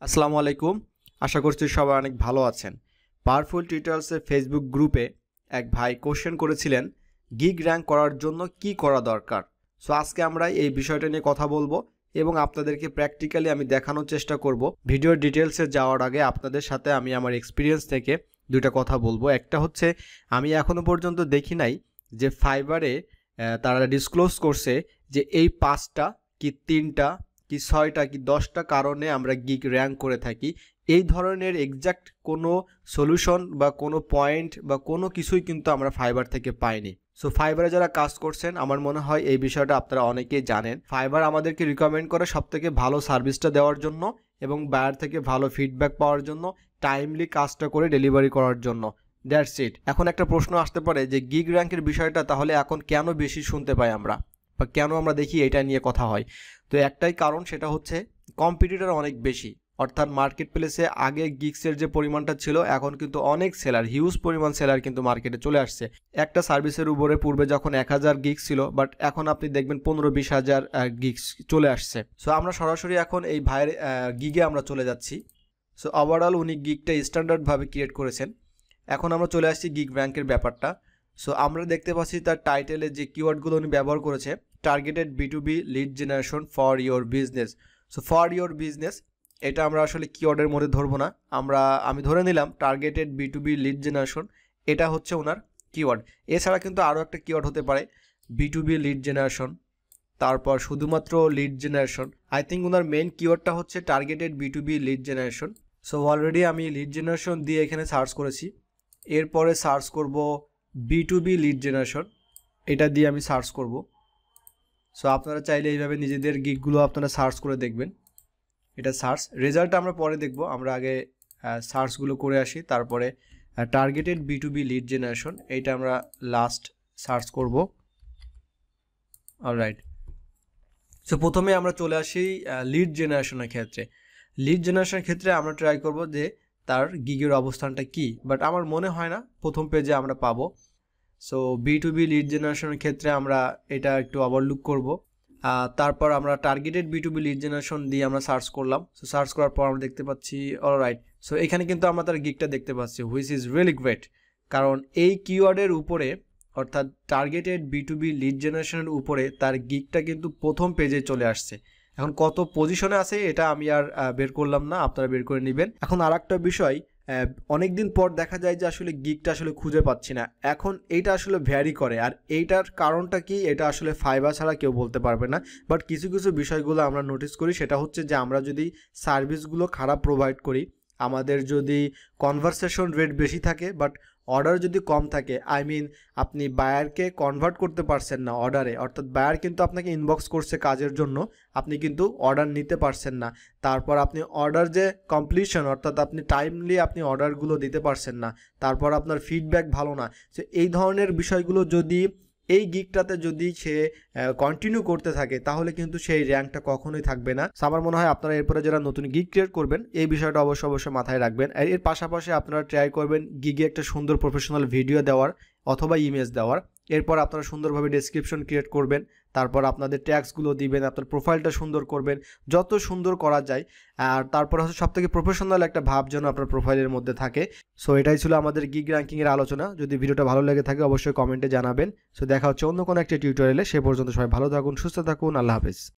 আসসালামু আলাইকুম। আশা করছি সবাই অনেক ভালো আছেন। পাওয়ারফুল টিউটোরিয়ালসের ফেসবুক গ্রুপে এক ভাই কোশ্চেন করেছিলেন গিগ র্যাঙ্ক করার জন্য কি করা দরকার। সো আজকে আমরা এই বিষয়টা নিয়ে কথা বলবো এবং আপনাদেরকে প্র্যাকটিক্যালি আমি দেখানোর চেষ্টা করব। ভিডিওর ডিটেলসে যাওয়ার আগে আপনাদের সাথে আমি আমার এক্সপিরিয়েন্স থেকে দুইটা কথা বলবো। একটা হচ্ছে আমি এখনো পর্যন্ত দেখি নাই যে ফাইবারে তারা ডিসক্লোজ করছে যে এই 5টা কি 3টা কি 6টা কি 10টা কারণে আমরা গিগ র্যাঙ্ক করে থাকি। এই ধরনের এক্সাক্ট কোনো সলিউশন বা কোনো পয়েন্ট বা কোনো কিছুই কিন্তু আমরা ফাইবার থেকে পাইনি। সো ফাইবারে যারা কাজ করছেন আমার মনে হয় এই বিষয়টা আপনারা অনেকেই জানেন। ফাইবার আমাদেরকে রিকমেন্ড করে সবথেকে ভালো সার্ভিসটা দেওয়ার জন্য এবং বায়ার থেকে ভালো ফিডব্যাক পাওয়ার জন্য, টাইমলি কাজটা করে ডেলিভারি করার জন্য। That's it. এখন একটা প্রশ্ন আসতে পারে যে গিগ র্যাঙ্কের বিষয়টা তাহলে এখন কেন বেশি শুনতে পাই আমরা বা কেন আমরা দেখি এটা নিয়ে কথা হয়। তো একটাই কারণ, সেটা হচ্ছে কম্পিটিটর অনেক বেশি। অর্থাৎ মার্কেট প্লেসে আগে গিগসের যে পরিমাণটা ছিল এখন কিন্তু অনেক সেলার, হিউজ পরিমাণ সেলার কিন্তু মার্কেটে চলে আসছে। একটা সার্ভিসের উপরে পূর্বে যখন 1000 গিগস ছিল, বাট এখন আপনি দেখবেন 15-20 হাজার গিগস চলে আসছে। সো আমরা সরাসরি এখন এই ভাইয়ের গিগে আমরা চলে যাচ্ছি। সো ওভারঅল উনি গিগটা স্ট্যান্ডার্ডভাবে ক্রিয়েট করেছেন। এখন আমরা চলে আসছি গিগ র্যাঙ্কের ব্যাপারটা। সো আমরা দেখতে পাচ্ছি তার টাইটেলে যে কিওয়ার্ডগুলো উনি ব্যবহার করেছে, targeted B2B lead generation for your business. So for your business এটা আমরা আসলে কিওয়ার্ডের মধ্যে ধরবো না, আমি ধরে নিলাম টার্গেটেড B2B লিড জেনারেশন এটা হচ্ছে ওনার কিওয়ার্ড। এছাড়া কিন্তু আরও একটা কিওয়ার্ড হতে পারে B2B লিড জেনারেশন, তারপর শুধুমাত্র লিড জেনারেশন। আই থিঙ্ক ওনার মেন কিওয়ার্ডটা হচ্ছে targeted B2B lead generation. So already আমি লিড জেনারেশন দিয়ে এখানে সার্চ করেছি। এরপরে সার্চ করব B2B লিড জেনারেশন, এটা দিয়ে আমি সার্চ করব। সো আপনারা চাইলে এইভাবে নিজেদের গিগগুলো আপনারা সার্চ করে দেখবেন। এটা সার্চ, রেজাল্টটা আমরা পরে দেখব, আমরা আগে সার্চগুলো করে আসি। তারপরে টার্গেটেড B2B লিড জেনারেশন এইটা আমরা লাস্ট সার্চ করব। অলরাইট। সো প্রথমে আমরা চলে আসি লিড জেনারেশনের ক্ষেত্রে। লিড জেনারেশনের ক্ষেত্রে আমরা ট্রাই করব যে তার গিগের অবস্থানটা কি, বাট আমার মনে হয় না প্রথম পেজে আমরা পাবো। সো B2B লিড জেনারেশনের ক্ষেত্রে আমরা এটা একটু ওভারলুক করব। তারপর আমরা টার্গেটেড B2B লিড জেনারেশন দিয়ে আমরা সার্চ করলাম। সো সার্চ করার পর আমরা দেখতে পাচ্ছি অলরাইট। সো এখানে কিন্তু আমরা তার গিগটা দেখতে পাচ্ছি, হুইচ ইজ রিয়েলি গ্রেট। কারণ এই কিওয়ার্ডের উপরে অর্থাৎ টার্গেটেড B2B লিড জেনারেশনের উপরে তার গিগটা কিন্তু প্রথম পেজে চলে আসছে। এখন কত পজিশনে আছে এটা আমি আর বের করলাম না, আপনারা বের করে নেবেন। এখন আর একটা বিষয়, অনেকদিন পর দেখা যায় যে আসলে গিগটা আসলে খুঁজে পাচ্ছি না। এখন এইটা আসলে ভ্যারি করে, আর এইটার কারণটা কি এটা আসলে ফাইবার ছাড়া কেউ বলতে পারবে না। বাট কিছু কিছু বিষয়গুলো আমরা নোটিস করি, সেটা হচ্ছে যে আমরা যদি সার্ভিসগুলো খারাপ প্রোভাইড করি, আমাদের যদি কনভারসেশন রেট বেশি থাকে বাট অর্ডার যদি কম থাকে, আই মিন আপনি বায়ারকে কনভার্ট করতে পারছেন না অর্ডারে, অর্থাৎ বায়ার কিন্তু আপনাকে ইনবক্স করছে কাজের জন্য, আপনি কিন্তু অর্ডার নিতে পারছেন না। তারপর আপনি অর্ডার যে কমপ্লিশন অর্থাৎ আপনি টাইমলি আপনি অর্ডারগুলো দিতে পারছেন না, তারপর আপনার ফিডব্যাক ভালো না। সো এই ধরনের বিষয়গুলো যদি এই গিগটাতে যদি সে কন্টিনিউ করতে থাকে তাহলে কিন্তু সেই র্যাঙ্কটা কখনোই থাকবে না। আমার মনে হয় আপনারা এরপরে যারা নতুন গিগ ক্রিয়েট করবেন এই বিষয়টা অবশ্যই মাথায় রাখবেন। আর এর পাশাপাশি আপনারা ট্রাই করবেন গিগে একটা সুন্দর প্রফেশনাল ভিডিও দেওয়ার অথবা ইমেজ দেওয়ার। এরপর আপনারা সুন্দরভাবে ডেসক্রিপশন ক্রিয়েট করবেন, তারপর আপনাদের ট্যাগসগুলো দিবেন, আপনার প্রোফাইলটা সুন্দর করবেন, যত সুন্দর করা যায়। আর তারপর হচ্ছে সবথেকে প্রফেশনাল একটা ভাব যেন আপনার প্রোফাইলের মধ্যে থাকে। সো এটাই ছিল আমাদের গিগ র্যাঙ্কিংয়ের আলোচনা। যদি ভিডিওটা ভালো লেগে থাকে অবশ্যই কমেন্টে জানাবেন। সো দেখা হচ্ছে অন্য কোনো একটা টিউটোরিয়ালে। সে পর্যন্ত সবাই ভালো থাকুন, সুস্থ থাকুন, আল্লাহ হাফেজ।